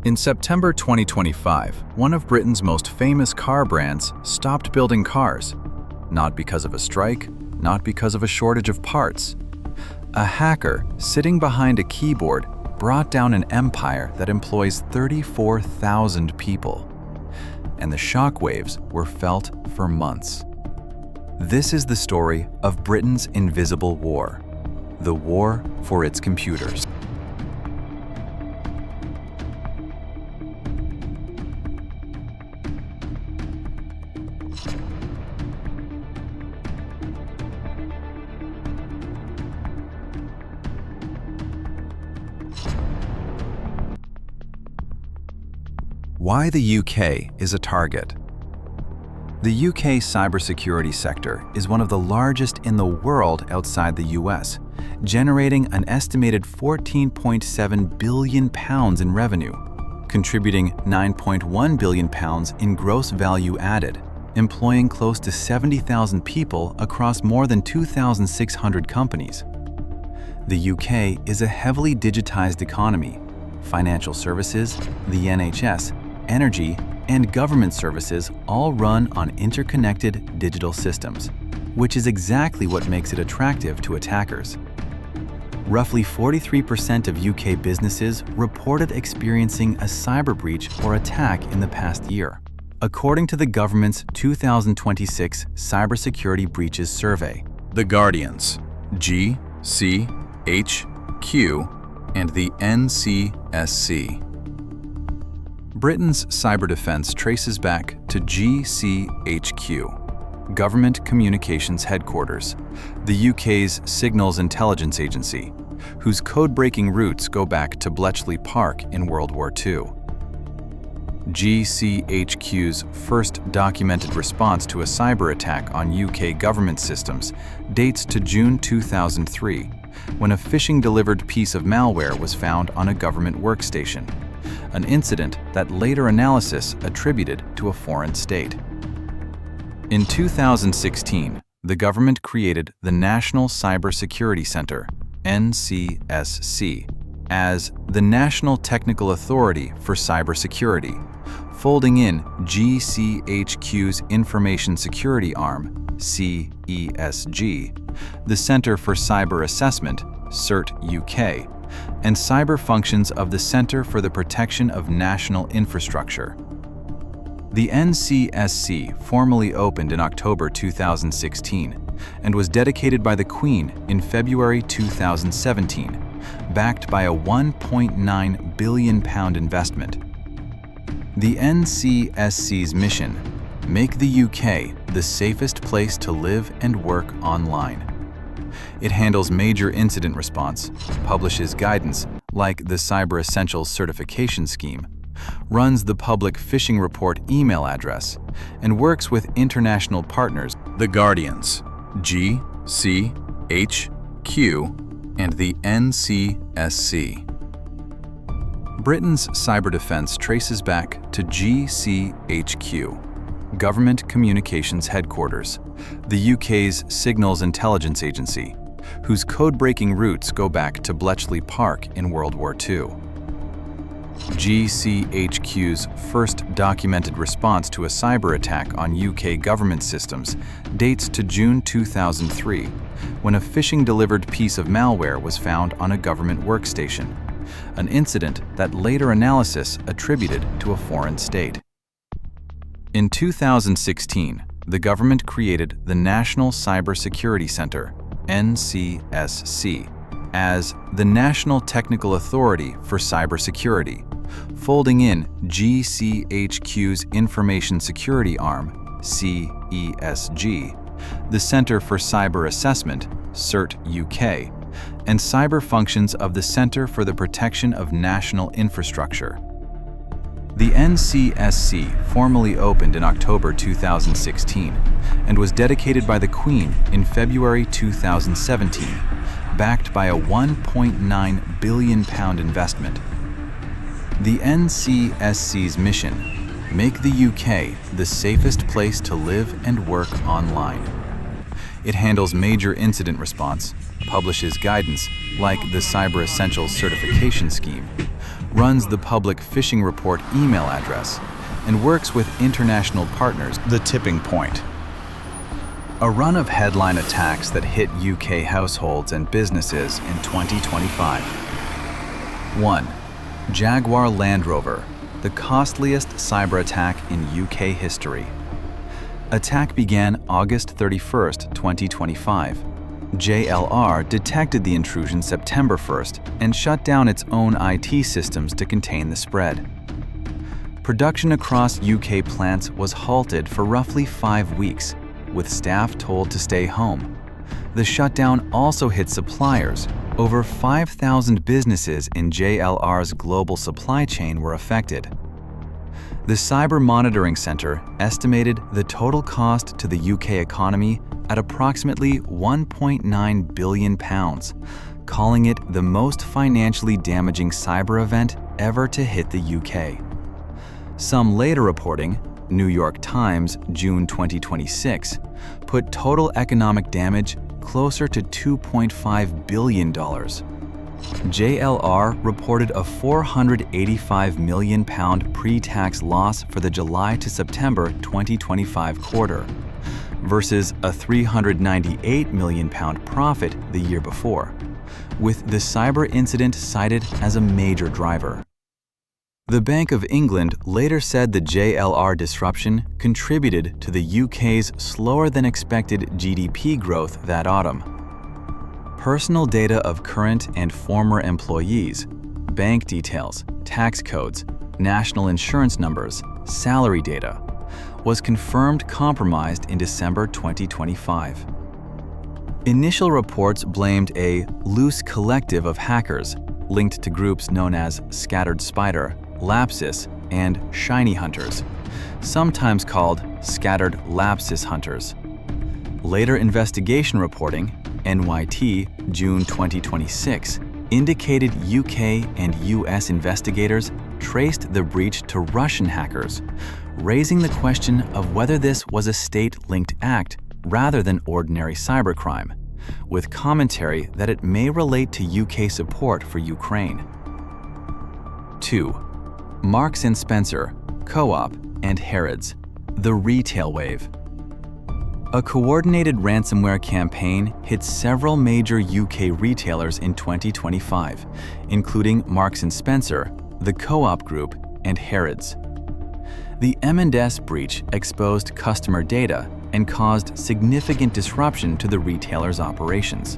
In September 2025, one of Britain's most famous car brands stopped building cars. Not because of a strike, not because of a shortage of parts. A hacker sitting behind a keyboard brought down an empire that employs 34,000 people. And the shockwaves were felt for months. This is the story of Britain's invisible war, the war for its computers. Why the UK is a target. The UK cybersecurity sector is one of the largest in the world outside the US, generating an estimated £14.7 billion in revenue, contributing £9.1 billion in gross value added, employing close to 70,000 people across more than 2,600 companies. The UK is a heavily digitized economy. Financial services, the NHS, energy, and government services all run on interconnected digital systems, which is exactly what makes it attractive to attackers. Roughly 43% of UK businesses reported experiencing a cyber breach or attack in the past year, according to the government's 2026 Cybersecurity Breaches Survey. The Guardians, G, C, H, Q, and the NCSC. Britain's cyber defense traces back to GCHQ, Government Communications Headquarters, the UK's signals intelligence agency, whose code-breaking roots go back to Bletchley Park in World War II. GCHQ's first documented response to a cyber attack on UK government systems dates to June 2003, when a phishing-delivered piece of malware was found on a government workstation, an incident that later analysis attributed to a foreign state. In 2016, the government created the National Cybersecurity Centre, NCSC, as the National Technical Authority for Cybersecurity, folding in GCHQ's Information Security Arm, CESG, the Centre for Cyber Assessment, CERT UK, and cyber functions of the Centre for the Protection of National Infrastructure. The NCSC formally opened in October 2016 and was dedicated by the Queen in February 2017, backed by a £1.9 billion investment. The NCSC's mission: make the UK the safest place to live and work online. It handles major incident response, publishes guidance like the Cyber Essentials certification scheme, runs the public phishing report email address, and works with international partners, the Guardians, G, C, H, Q, and the NCSC. Britain's cyber defense traces back to GCHQ, Government Communications Headquarters, the UK's signals intelligence agency, whose code-breaking roots go back to Bletchley Park in World War II. GCHQ's first documented response to a cyber attack on UK government systems dates to June 2003, when a phishing-delivered piece of malware was found on a government workstation, an incident that later analysis attributed to a foreign state. In 2016, the government created the National Cybersecurity Centre, NCSC, as the National Technical Authority for Cybersecurity, folding in GCHQ's Information Security Arm, CESG, the Centre for Cyber Assessment, CERT UK, and cyber functions of the Centre for the Protection of National Infrastructure. The NCSC formally opened in October 2016 and was dedicated by the Queen in February 2017, backed by a £1.9 billion investment. The NCSC's mission: make the UK the safest place to live and work online. It handles major incident response, publishes guidance like the Cyber Essentials certification scheme, runs the public phishing report email address, and works with international partners. The tipping point. A run of headline attacks that hit UK households and businesses in 2025. 1. Jaguar Land Rover, the costliest cyber attack in UK history. Attack began August 31, 2025. JLR detected the intrusion September 1st and shut down its own IT systems to contain the spread. Production across UK plants was halted for roughly 5 weeks, with staff told to stay home. The shutdown also hit suppliers. Over 5,000 businesses in JLR's global supply chain were affected. The Cyber Monitoring Center estimated the total cost to the UK economy at approximately £1.9 billion, calling it the most financially damaging cyber event ever to hit the UK. Some later reporting, New York Times, June 2026, put total economic damage closer to $2.5 billion. JLR reported a £485 million pre-tax loss for the July to September 2025 quarter, versus a £398 million profit the year before, with the cyber incident cited as a major driver. The Bank of England later said the JLR disruption contributed to the UK's slower-than-expected GDP growth that autumn. Personal data of current and former employees, bank details, tax codes, national insurance numbers, salary data, was confirmed compromised in December 2025. Initial reports blamed a loose collective of hackers linked to groups known as Scattered Spider, Lapsus, and Shiny Hunters, sometimes called Scattered Lapsus Hunters. Later investigation reporting, NYT, June 2026, indicated UK and US investigators traced the breach to Russian hackers, raising the question of whether this was a state-linked act rather than ordinary cybercrime, with commentary that it may relate to UK support for Ukraine. 2. Marks & Spencer, Co-op, and Harrods, the retail wave. A coordinated ransomware campaign hit several major UK retailers in 2025, including Marks & Spencer, the Co-op Group, and Harrods. The M&S breach exposed customer data and caused significant disruption to the retailer's operations.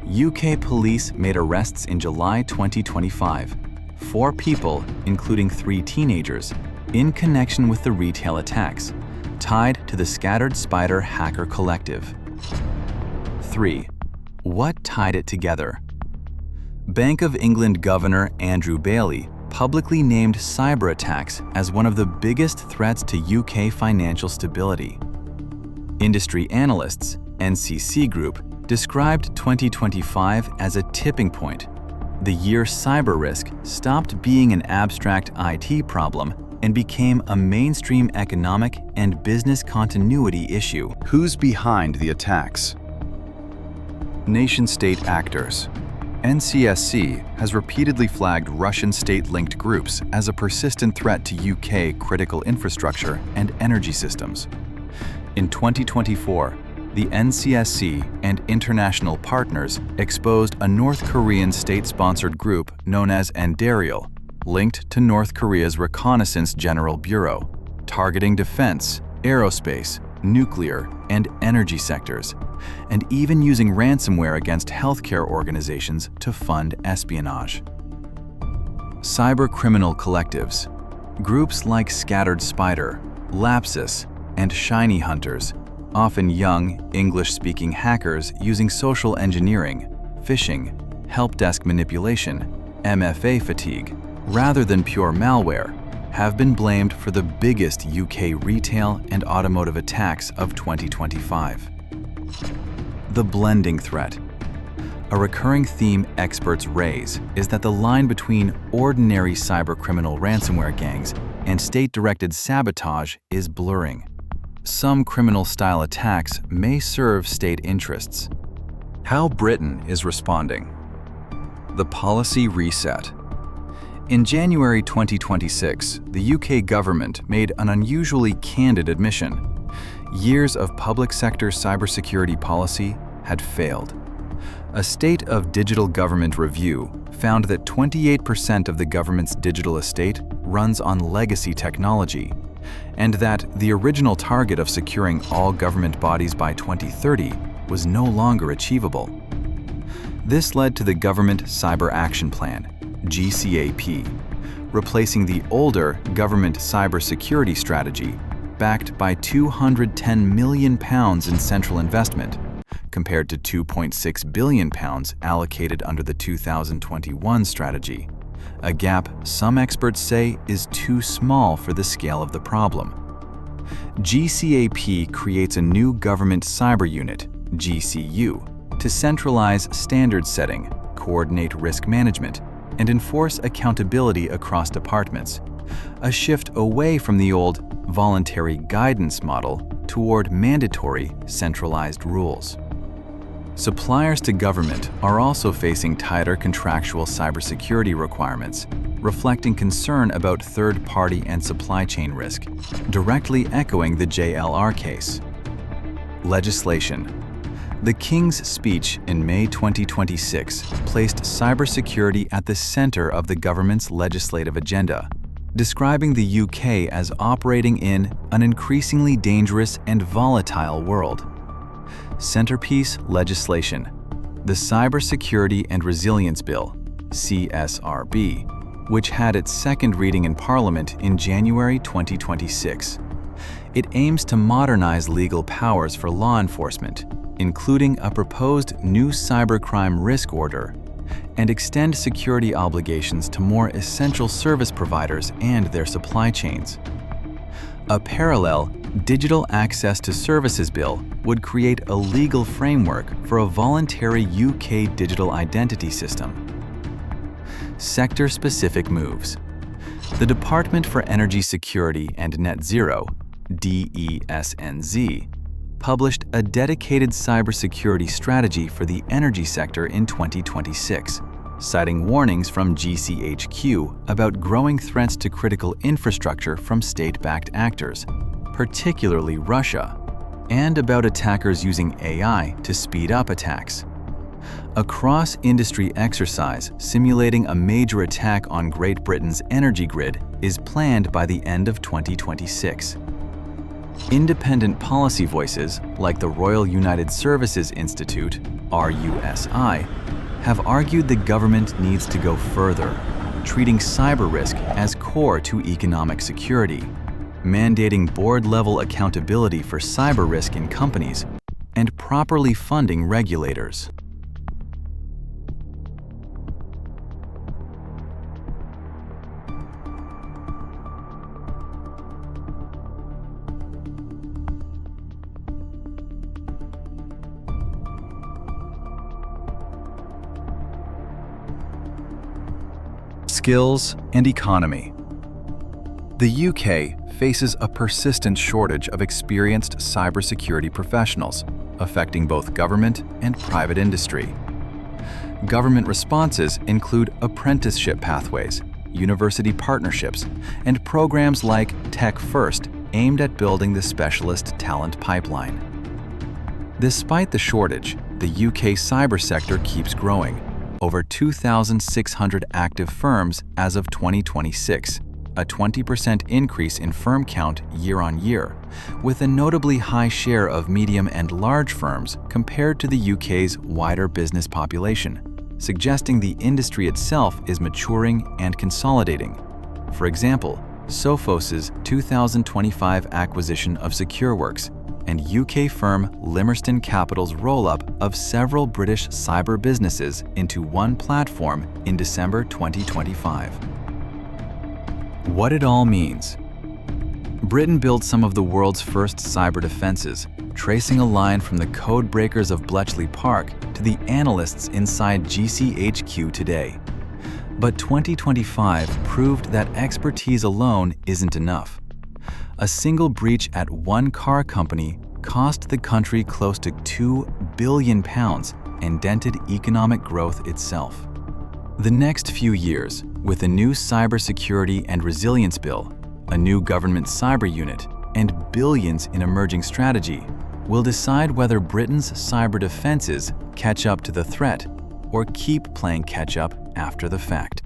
UK police made arrests in July 2025, 4 people, including 3 teenagers, in connection with the retail attacks, tied to the Scattered Spider hacker collective. 3. What tied it together? Bank of England Governor Andrew Bailey publicly named cyber attacks as one of the biggest threats to UK financial stability. Industry analysts, NCC Group, described 2025 as a tipping point, the year cyber risk stopped being an abstract IT problem and became a mainstream economic and business continuity issue. Who's behind the attacks? Nation-state actors. NCSC has repeatedly flagged Russian state-linked groups as a persistent threat to UK critical infrastructure and energy systems. In 2024, the NCSC and international partners exposed a North Korean state-sponsored group known as Andariel, linked to North Korea's Reconnaissance General Bureau, targeting defense, aerospace, nuclear, and energy sectors, and even using ransomware against healthcare organizations to fund espionage. Cybercriminal collectives. Groups like Scattered Spider, Lapsus, and Shiny Hunters, often young, English-speaking hackers using social engineering, phishing, help desk manipulation, MFA fatigue, rather than pure malware, have been blamed for the biggest UK retail and automotive attacks of 2025. The blending threat. A recurring theme experts raise is that the line between ordinary cybercriminal ransomware gangs and state-directed sabotage is blurring. Some criminal-style attacks may serve state interests. How Britain is responding. The policy reset. In January 2026, the UK government made an unusually candid admission. Years of public sector cybersecurity policy had failed. A State of Digital Government review found that 28% of the government's digital estate runs on legacy technology, and that the original target of securing all government bodies by 2030 was no longer achievable. This led to the Government Cyber Action Plan, GCAP, replacing the older Government Cybersecurity Strategy, backed by £210 million in central investment, compared to £2.6 billion allocated under the 2021 strategy, a gap some experts say is too small for the scale of the problem. GCAP creates a new Government Cyber Unit, GCU, to centralize standard setting, coordinate risk management, and enforce accountability across departments, a shift away from the old voluntary guidance model toward mandatory centralized rules. Suppliers to government are also facing tighter contractual cybersecurity requirements, reflecting concern about third-party and supply chain risk, directly echoing the JLR case. Legislation. The King's Speech in May 2026 placed cybersecurity at the center of the government's legislative agenda, describing the UK as operating in an increasingly dangerous and volatile world. Centerpiece legislation. The Cybersecurity and Resilience Bill, CSRB, which had its second reading in Parliament in January 2026. It aims to modernize legal powers for law enforcement, including a proposed new cybercrime risk order, and extend security obligations to more essential service providers and their supply chains. A parallel Digital Access to Services Bill would create a legal framework for a voluntary UK digital identity system. Sector-specific moves. The Department for Energy Security and Net Zero, DESNZ, published a dedicated cybersecurity strategy for the energy sector in 2026, citing warnings from GCHQ about growing threats to critical infrastructure from state-backed actors, particularly Russia, and about attackers using AI to speed up attacks. A cross-industry exercise simulating a major attack on Great Britain's energy grid is planned by the end of 2026. Independent policy voices, like the Royal United Services Institute, RUSI, have argued the government needs to go further, treating cyber risk as core to economic security, mandating board-level accountability for cyber risk in companies, and properly funding regulators. Skills and economy. The UK faces a persistent shortage of experienced cybersecurity professionals, affecting both government and private industry. Government responses include apprenticeship pathways, university partnerships, and programs like Tech First, aimed at building the specialist talent pipeline. Despite the shortage, the UK cyber sector keeps growing. Over 2,600 active firms as of 2026, a 20% increase in firm count year on year, with a notably high share of medium and large firms compared to the UK's wider business population, suggesting the industry itself is maturing and consolidating. For example, Sophos's 2025 acquisition of SecureWorks and UK firm Limerston Capital's roll-up of several British cyber businesses into one platform in December 2025. What it all means. Britain built some of the world's first cyber defenses, tracing a line from the codebreakers of Bletchley Park to the analysts inside GCHQ today. But 2025 proved that expertise alone isn't enough. A single breach at one car company cost the country close to £2 billion and dented economic growth itself. The next few years, with a new cybersecurity and resilience bill, a new government cyber unit, and billions in emerging strategy, will decide whether Britain's cyber defenses catch up to the threat or keep playing catch-up after the fact.